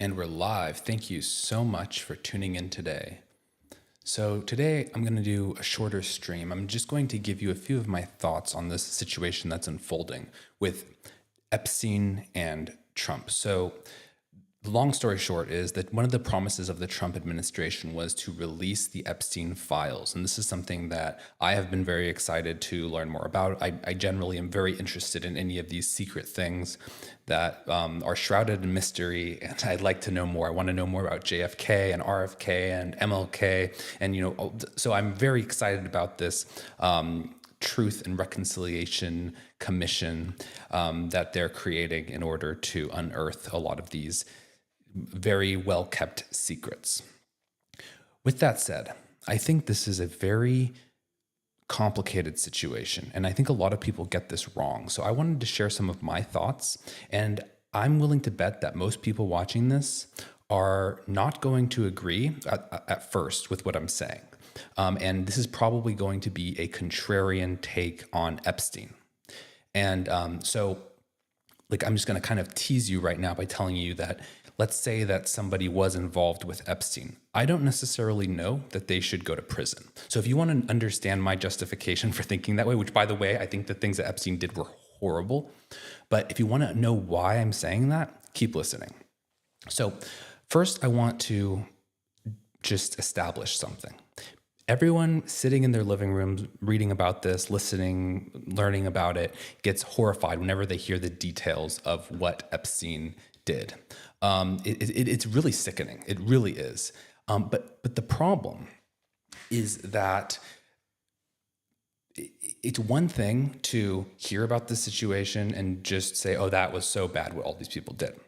And we're live. Thank you so much for tuning in today. So, today I'm going to do a shorter stream. I'm just going to give you a few of my thoughts on this situation that's unfolding with Epstein and Trump. So, the long story short is that one of the promises of the Trump administration was to release the Epstein files. And this is something that I have been very excited to learn more about. I generally am very interested in any of these secret things that are shrouded in mystery. And I'd like to know more. I want to know more about JFK and RFK and MLK. And, so I'm very excited about this. Truth and Reconciliation Commission that they're creating in order to unearth a lot of these very well kept secrets. With that said, I think this is a very complicated situation, and I think a lot of people get this wrong. So I wanted to share some of my thoughts, and I'm willing to bet that most people watching this are not going to agree at first with what I'm saying. And this is probably going to be a contrarian take on Epstein. And I'm just going to kind of tease you right now by telling you that let's say that somebody was involved with Epstein. I don't necessarily know that they should go to prison. So if you want to understand my justification for thinking that way, which by the way, I think the things that Epstein did were horrible, but if you want to know why I'm saying that, keep listening. So first, I want to just establish something. Everyone sitting in their living rooms, reading about this, listening, learning about it, gets horrified whenever they hear the details of what Epstein did. It's really sickening. It really is. But the problem is that it's one thing to hear about this situation and just say, oh, that was so bad what all these people did.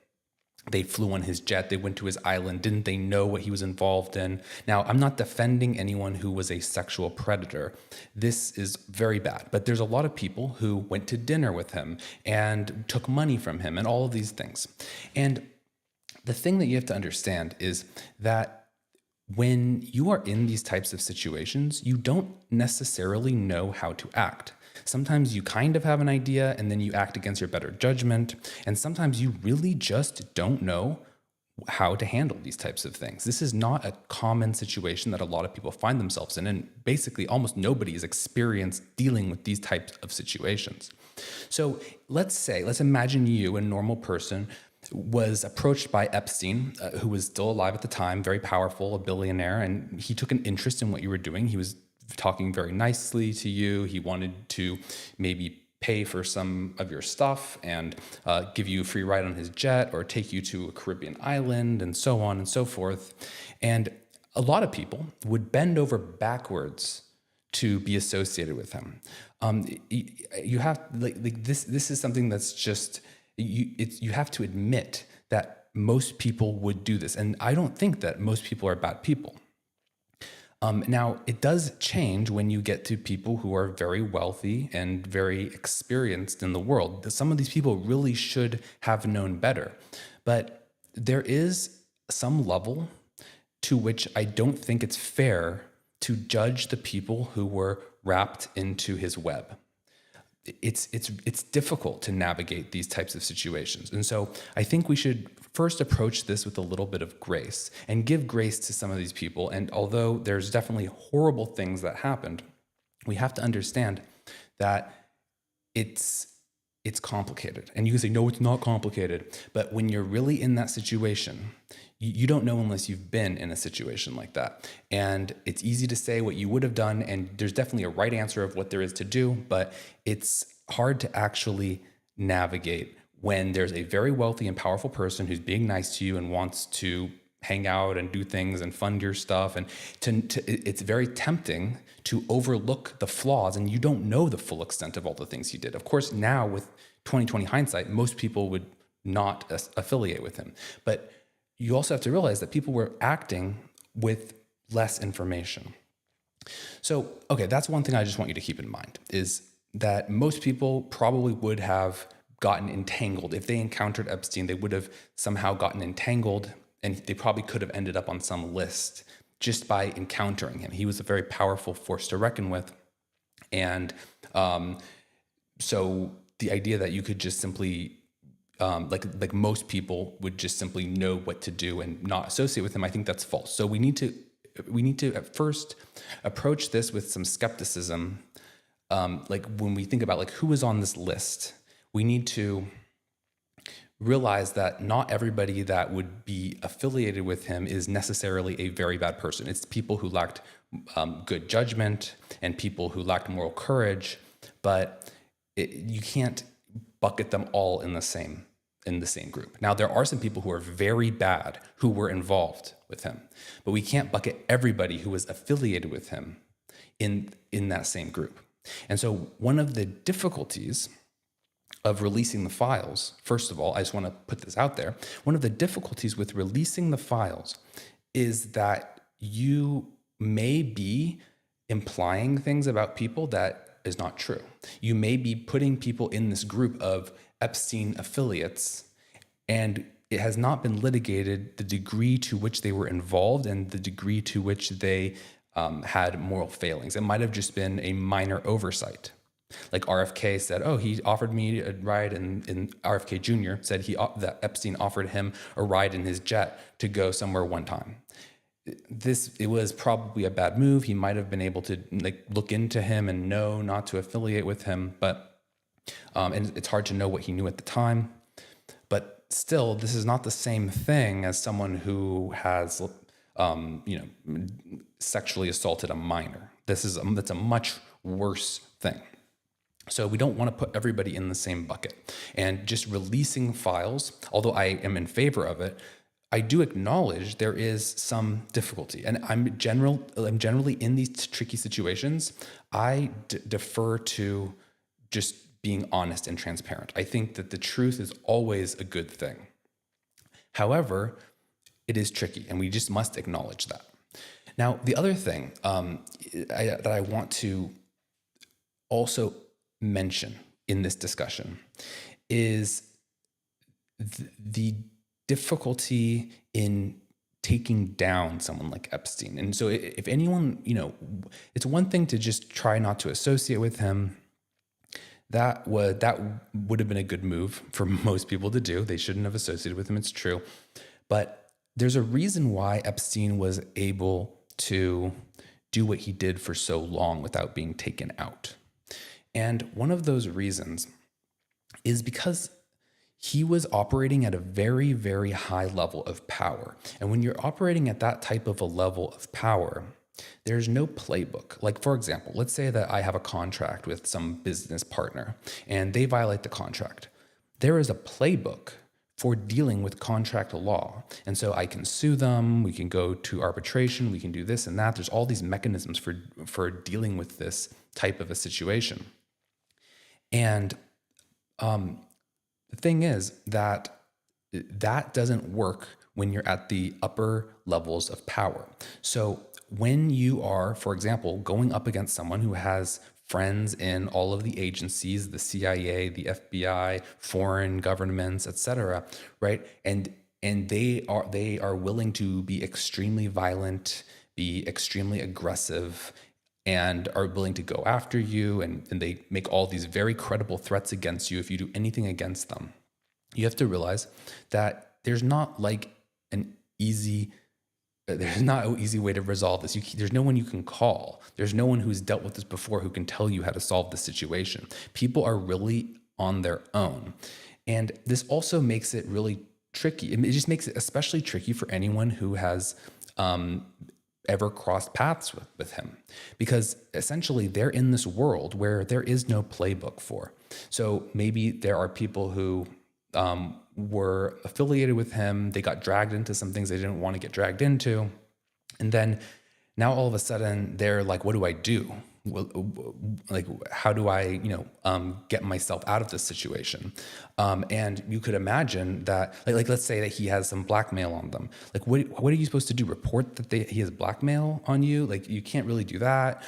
They flew on his jet. They went to his island. Didn't they know what he was involved in? Now, I'm not defending anyone who was a sexual predator. This is very bad. But there's a lot of people who went to dinner with him and took money from him and all of these things. And the thing that you have to understand is that when you are in these types of situations, you don't necessarily know how to act. Sometimes you kind of have an idea and then you act against your better judgment. And sometimes you really just don't know how to handle these types of things. This is not a common situation that a lot of people find themselves in. And basically almost nobody is experienced dealing with these types of situations. So let's imagine you, a normal person, was approached by Epstein, who was still alive at the time, very powerful, a billionaire, and he took an interest in what you were doing. He was talking very nicely to you. He wanted to maybe pay for some of your stuff and give you a free ride on his jet or take you to a Caribbean island and so on and so forth. And a lot of people would bend over backwards to be associated with him. You have this is something that's just, you have to admit that most people would do this. And I don't think that most people are bad people. Now, it does change when you get to people who are very wealthy and very experienced in the world. Some of these people really should have known better. But there is some level to which I don't think it's fair to judge the people who were wrapped into his web. It's difficult to navigate these types of situations. And so I think we should first approach this with a little bit of grace and give grace to some of these people. And although there's definitely horrible things that happened, we have to understand that it's complicated. And you can say, no, it's not complicated. But when you're really in that situation, you don't know unless you've been in a situation like that. And it's easy to say what you would have done, and there's definitely a right answer of what there is to do, but it's hard to actually navigate when there's a very wealthy and powerful person who's being nice to you and wants to hang out and do things and fund your stuff. And it's very tempting to overlook the flaws, and you don't know the full extent of all the things he did. Of course, now with 2020 hindsight, most people would not affiliate with him. But you also have to realize that people were acting with less information. So, okay, that's one thing I just want you to keep in mind, is that most people probably would have gotten entangled. If they encountered Epstein, they would have somehow gotten entangled, and they probably could have ended up on some list just by encountering him. He was a very powerful force to reckon with. And so the idea that you could just simply like most people would just simply know what to do and not associate with him. I think that's false. So we need to at first approach this with some skepticism. Like when we think about like who is on this list, we need to realize that not everybody that would be affiliated with him is necessarily a very bad person. It's people who lacked good judgment and people who lacked moral courage, but you can't bucket them all in the same group. Now, there are some people who are very bad who were involved with him, but we can't bucket everybody who was affiliated with him in that same group. And so one of the difficulties of releasing the files, first of all, I just want to put this out there. One of the difficulties with releasing the files is that you may be implying things about people that is not true. You may be putting people in this group of Epstein affiliates, and it has not been litigated the degree to which they were involved and the degree to which they had moral failings. It might have just been a minor oversight. Like RFK said, oh, he offered me a ride, and RFK Jr. said that Epstein offered him a ride in his jet to go somewhere one time. It was probably a bad move. He might have been able to like look into him and know not to affiliate with him, but and it's hard to know what he knew at the time. But still, this is not the same thing as someone who has, sexually assaulted a minor. That's a much worse thing. So we don't want to put everybody in the same bucket. And just releasing files, although I am in favor of it, I do acknowledge there is some difficulty. And I'm generally in these tricky situations, I defer to just being honest and transparent. I think that the truth is always a good thing. However, it is tricky, and we just must acknowledge that. Now, the other thing that I want to also mention in this discussion is the difficulty in taking down someone like Epstein. And so if anyone, it's one thing to just try not to associate with him. That would have been a good move for most people to do. They shouldn't have associated with him, it's true. But there's a reason why Epstein was able to do what he did for so long without being taken out. And one of those reasons is because he was operating at a very, very high level of power. And when you're operating at that type of a level of power, there's no playbook. Like, for example, let's say that I have a contract with some business partner and they violate the contract. There is a playbook for dealing with contract law. And so I can sue them, we can go to arbitration, we can do this and that. There's all these mechanisms for dealing with this type of a situation. And the thing is that doesn't work when you're at the upper levels of power. So when you are, for example, going up against someone who has friends in all of the agencies, the CIA, the FBI, foreign governments, etc., right? And they are willing to be extremely violent, be extremely aggressive, and are willing to go after you, and they make all these very credible threats against you if you do anything against them. You have to realize that there's not an easy way to resolve this. There's no one you can call. There's no one who's dealt with this before who can tell you how to solve the situation. People are really on their own. And this also makes it really tricky. It just makes it especially tricky for anyone who has ever crossed paths with him, because essentially they're in this world where there is no playbook for. So maybe there are people who were affiliated with him. They got dragged into some things they didn't want to get dragged into. And then now all of a sudden they're like, what do I do? Like, how do I, get myself out of this situation? And you could imagine that, like, let's say that he has some blackmail on them. Like, what are you supposed to do? Report that he has blackmail on you? Like, you can't really do that.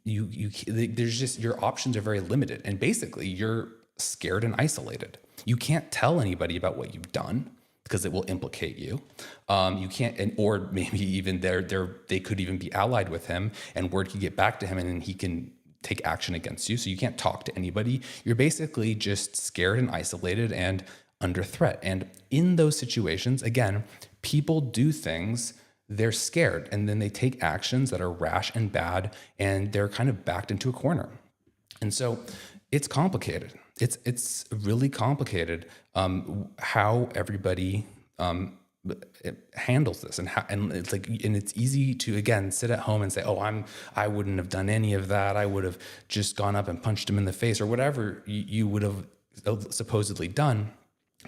There's just, your options are very limited. And basically you're scared and isolated. You can't tell anybody about what you've done because it will implicate you. You can't, or maybe even they could even be allied with him, and word could get back to him, and then he can take action against you. So you can't talk to anybody. You're basically just scared and isolated and under threat. And in those situations, again, people do things, they're scared, and then they take actions that are rash and bad, and they're kind of backed into a corner. And so it's complicated. It's really complicated how everybody it handles this, and it's easy to, again, sit at home and say, oh, I wouldn't have done any of that. I would have just gone up and punched him in the face, or whatever you would have supposedly done.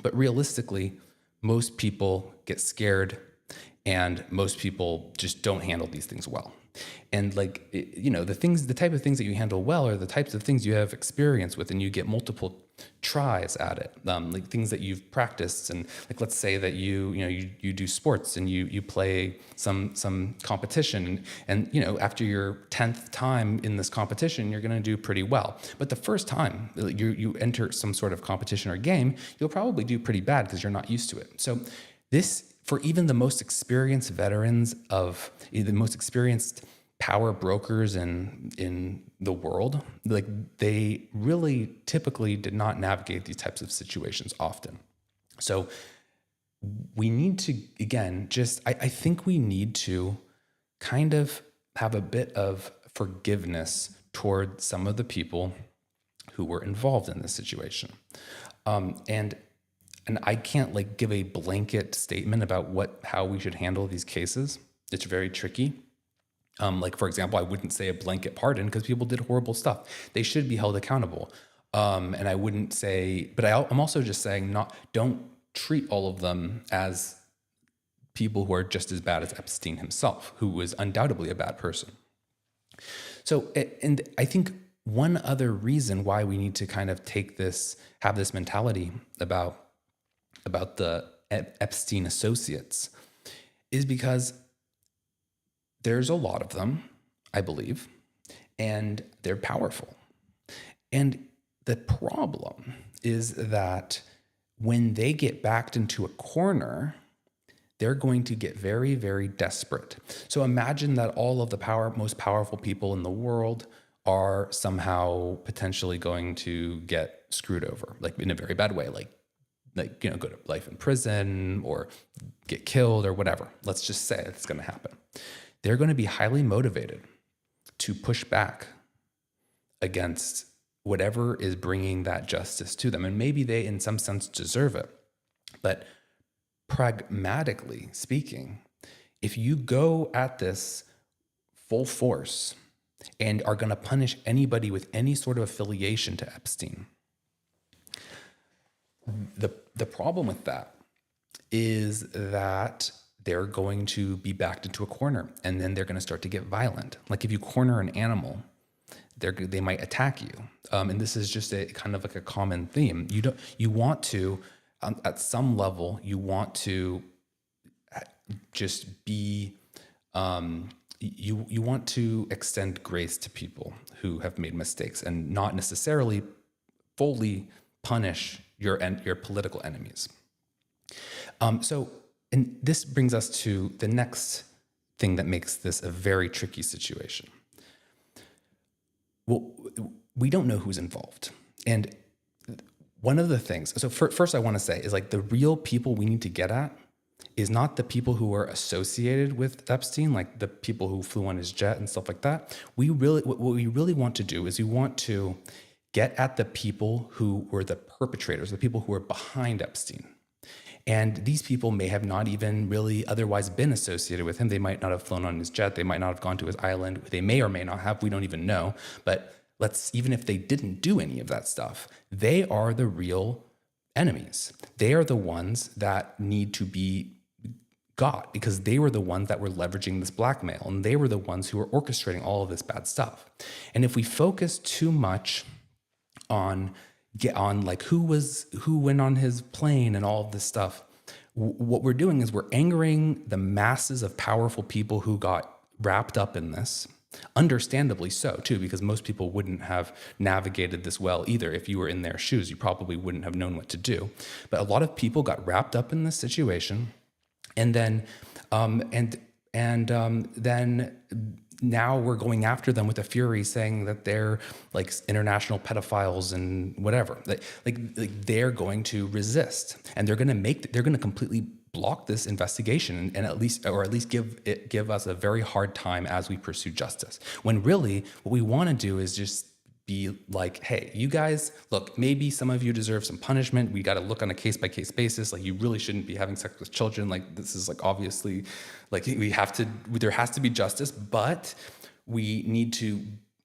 But realistically, most people get scared, and most people just don't handle these things well. And the type of things that you handle well are the types of things you have experience with, and you get multiple tries at it. Like things that you've practiced, and like, let's say that you do sports and you play some competition, and after your 10th time in this competition, you're going to do pretty well. But the first time you enter some sort of competition or game, you'll probably do pretty bad because you're not used to it. So this, for even the most experienced veterans of the most experienced power brokers in the world, like, they really typically did not navigate these types of situations often. So we need to, again, I think we need to kind of have a bit of forgiveness toward some of the people who were involved in this situation. And I can't give a blanket statement about how we should handle these cases. It's very tricky. For example, I wouldn't say a blanket pardon because people did horrible stuff. They should be held accountable. And I wouldn't say, but I'm also just saying, don't treat all of them as people who are just as bad as Epstein himself, who was undoubtedly a bad person. So, and I think one other reason why we need to kind of have this mentality about the Epstein associates is because there's a lot of them, I believe, and they're powerful. And the problem is that when they get backed into a corner, they're going to get very, very desperate. So imagine that all of the most powerful people in the world are somehow potentially going to get screwed over, like in a very bad way, like go to life in prison or get killed or whatever. Let's just say it's going to happen. They're going to be highly motivated to push back against whatever is bringing that justice to them. And maybe they, in some sense, deserve it. But pragmatically speaking, if you go at this full force and are going to punish anybody with any sort of affiliation to Epstein, the problem with that is that they're going to be backed into a corner, and then they're going to start to get violent. Like if you corner an animal, they might attack you. And this is just a kind of like a common theme. You want to, at some level, you want to just be, you want to extend grace to people who have made mistakes and not necessarily fully punish your political enemies. And this brings us to the next thing that makes this a very tricky situation. Well, we don't know who's involved. And one of the things, so first I want to say is the real people we need to get at is not the people who are associated with Epstein, like the people who flew on his jet and stuff like that. What we really want to do is we want to get at the people who were the perpetrators, the people who were behind Epstein. And these people may have not even really otherwise been associated with him. They might not have flown on his jet. They might not have gone to his island. They may or may not have. We don't even know. But even if they didn't do any of that stuff, they are the real enemies. They are the ones that need to be got because they were the ones that were leveraging this blackmail, and they were the ones who were orchestrating all of this bad stuff. And if we focus too much on who went on his plane and all of this stuff, what we're doing is we're angering the masses of powerful people who got wrapped up in this, understandably so too, because most people wouldn't have navigated this well either. If you were in their shoes, you probably wouldn't have known what to do. But a lot of people got wrapped up in this situation, and then then now we're going after them with a fury, saying that they're like international pedophiles and whatever. Like they're going to resist, and they're going to completely block this investigation, and at least give us a very hard time as we pursue justice. When really what we want to do is just be like, hey, you guys, look, maybe some of you deserve some punishment. We got to look on a case by case basis. Like, you really shouldn't be having sex with children. Like, this is like obviously, like, there has to be justice, but we need to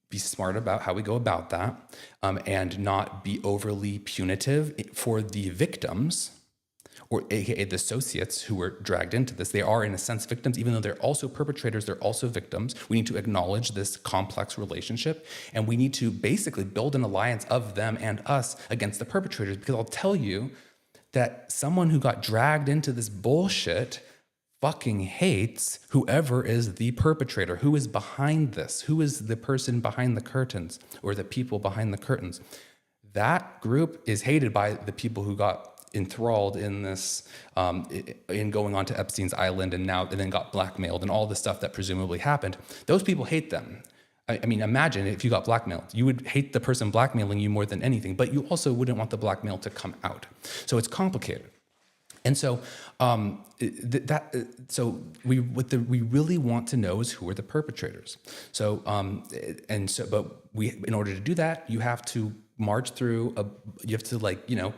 be smart about how we go about that, and not be overly punitive for the victims, or AKA the associates who were dragged into this. They are, in a sense, victims, even though they're also perpetrators, they're also victims. We need to acknowledge this complex relationship, and we need to basically build an alliance of them and us against the perpetrators, because I'll tell you that someone who got dragged into this bullshit fucking hates whoever is the perpetrator, who is behind this, who is the person behind the curtains, or the people behind the curtains. That group is hated by the people who got enthralled in this, in going on to Epstein's island, and then got blackmailed and all the stuff that presumably happened. Those people hate them. I mean, imagine if you got blackmailed. You would hate the person blackmailing you more than anything, but you also wouldn't want the blackmail to come out. So it's complicated. And so, we really want to know is who are the perpetrators. So, in order to do that, you have to march through. You have to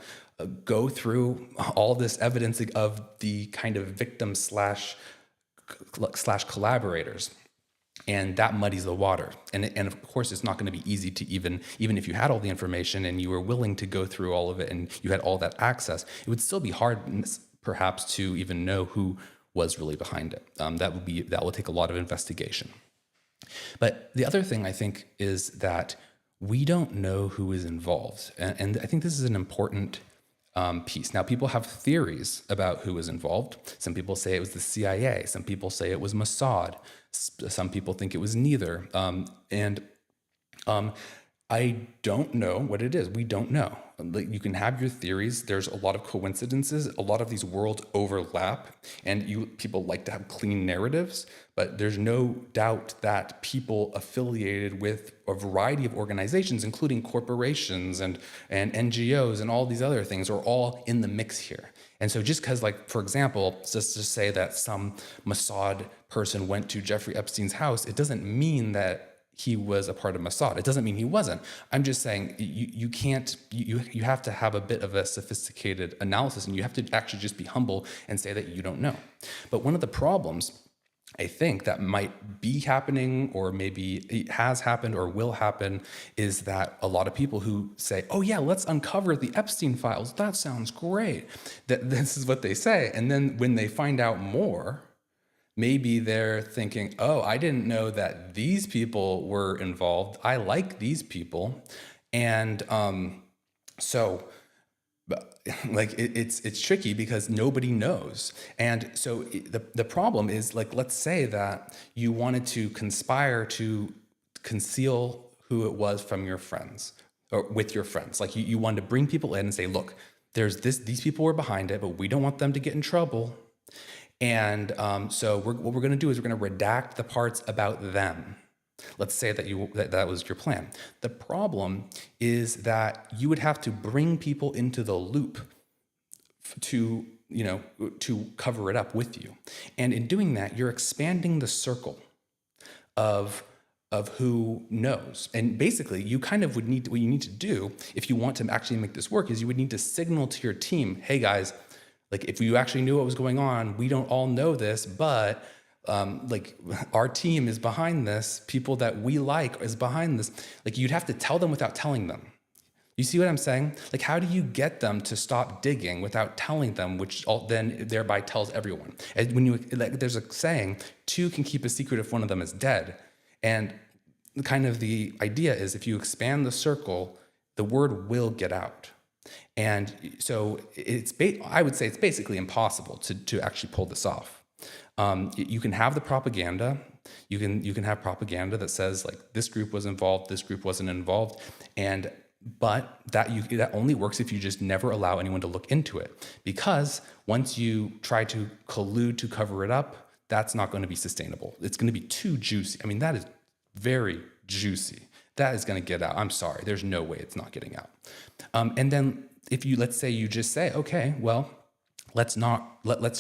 go through all this evidence of the kind of victim slash collaborators. And that muddies the water. And of course, it's not going to be easy to even if you had all the information and you were willing to go through all of it and you had all that access, it would still be hard perhaps to even know who was really behind it. That will take a lot of investigation. But the other thing I think is that we don't know who is involved. And I think this is an important piece. Now, people have theories about who was involved. Some people say it was the CIA. Some people say it was Mossad. Some people think it was neither. I don't know what it is. We don't know. You can have your theories. There's a lot of coincidences. A lot of these worlds overlap, and people like to have clean narratives. But there's no doubt that people affiliated with a variety of organizations, including corporations and NGOs and all these other things, are all in the mix here. And so just because, for example, just to say that some Mossad person went to Jeffrey Epstein's house, it doesn't mean that he was a part of Mossad. It doesn't mean he wasn't. I'm just saying you have to have a bit of a sophisticated analysis, and you have to actually just be humble and say that you don't know. But one of the problems I think that might be happening, or maybe it has happened or will happen, is that a lot of people who say, oh yeah, let's uncover the Epstein files. That sounds great. That this is what they say. And then when they find out more, maybe they're thinking, oh, I didn't know that these people were involved. I like these people. And it's tricky because nobody knows. And so the problem is, let's say that you wanted to conspire to conceal who it was from your friends, or with your friends. Like you wanted to bring people in and say, look, these people were behind it, but we don't want them to get in trouble. And so what we're going to do is we're going to redact the parts about them. Let's say that was your plan. The problem is that you would have to bring people into the loop to cover it up with you. And in doing that, you're expanding the circle of who knows. And basically, you kind of what you need to do if you want to actually make this work is you would need to signal to your team, hey guys, if you actually knew what was going on, we don't all know this, but our team is behind this. People that we like is behind this. You'd have to tell them without telling them. You see what I'm saying? How do you get them to stop digging without telling them, which then thereby tells everyone? And when there's a saying, two can keep a secret if one of them is dead. And kind of the idea is if you expand the circle, the word will get out. And so I would say it's basically impossible to actually pull this off. You can have the propaganda. You can have propaganda that says this group was involved, this group wasn't involved, but that only works if you just never allow anyone to look into it. Because once you try to collude to cover it up, that's not going to be sustainable. It's going to be too juicy. I mean, that is very juicy. That is going to get out. I'm sorry. There's no way it's not getting out. And then if you, let's say you just say, okay, well, let's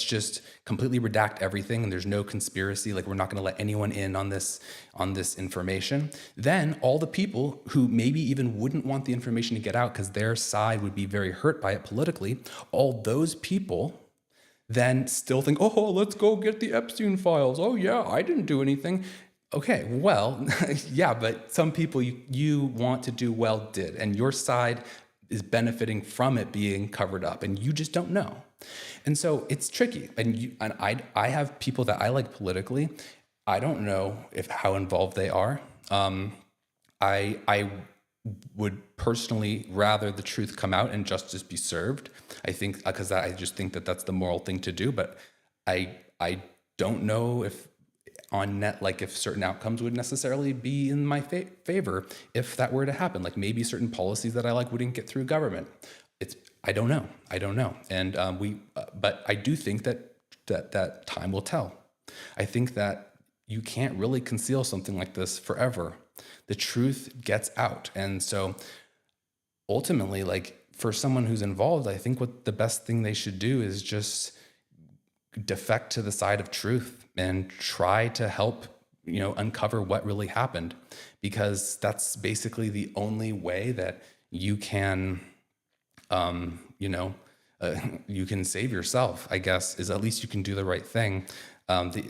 just completely redact everything and there's no conspiracy, like we're not going to let anyone in on this information, then all the people who maybe even wouldn't want the information to get out because their side would be very hurt by it politically, all those people then still think, oh, let's go get the Epstein files. Oh yeah, I didn't do anything. Okay, well, yeah, but some people you want to do well did, and your side is benefiting from it being covered up, and you just don't know. And so it's tricky. And I have people that I like politically. I don't know how involved they are. I would personally rather the truth come out and justice be served. I think because I just think that that's the moral thing to do. But I don't know if on net, like if certain outcomes would necessarily be in my favor if that were to happen. Like maybe certain policies that I like wouldn't get through government. I don't know. And but I do think that time will tell. I think that you can't really conceal something like this forever. The truth gets out. And so ultimately, like for someone who's involved, I think what the best thing they should do is just defect to the side of truth and try to help, uncover what really happened, because that's basically the only way that you can, you can save yourself, I guess, is at least you can do the right thing.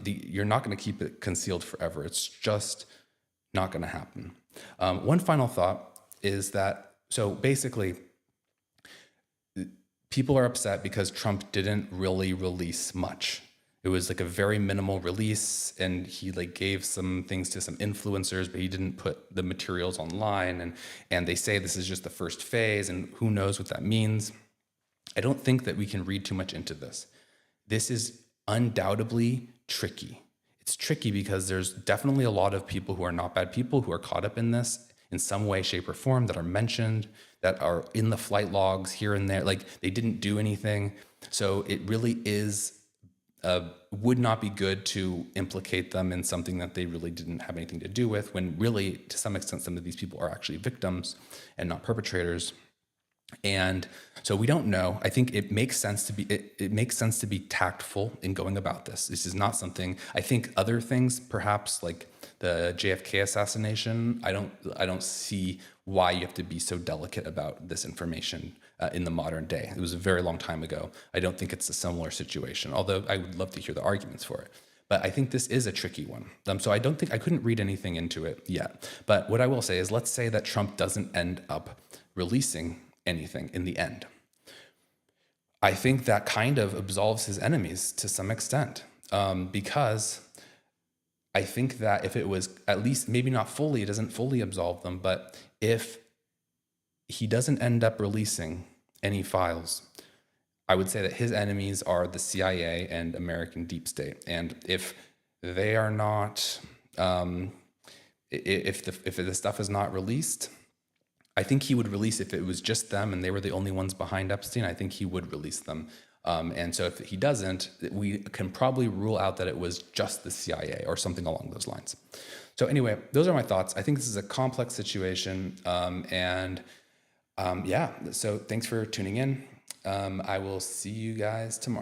You're not going to keep it concealed forever. It's just not going to happen. One final thought is that, so basically, people are upset because Trump didn't really release much. It was like a very minimal release, and he like gave some things to some influencers, but he didn't put the materials online. And they say this is just the first phase, and who knows what that means. I don't think that we can read too much into this. This is undoubtedly tricky. It's tricky because there's definitely a lot of people who are not bad people who are caught up in this in some way, shape, or form, that are mentioned, that are in the flight logs here and there, like they didn't do anything. So it really is, would not be good to implicate them in something that they really didn't have anything to do with, when really, to some extent, some of these people are actually victims and not perpetrators. And so we don't know. I think it makes sense to be it makes sense to be tactful in going about this. This is not something, I think other things, perhaps like the JFK assassination, I don't see why you have to be so delicate about this information in the modern day. It was a very long time ago. I don't think it's a similar situation, although I would love to hear the arguments for it. But I think this is a tricky one. So I couldn't read anything into it yet. But what I will say is, let's say that Trump doesn't end up releasing anything in the end. I think that kind of absolves his enemies to some extent, because I think that if it was at least, maybe not fully, it doesn't fully absolve them, but if he doesn't end up releasing any files, I would say that his enemies are the CIA and American deep state. And if they are not, if the stuff is not released, I think he would release, if it was just them and they were the only ones behind Epstein, I think he would release them. And so if he doesn't, we can probably rule out that it was just the CIA or something along those lines. So anyway, those are my thoughts. I think this is a complex situation. Yeah, so thanks for tuning in. I will see you guys tomorrow.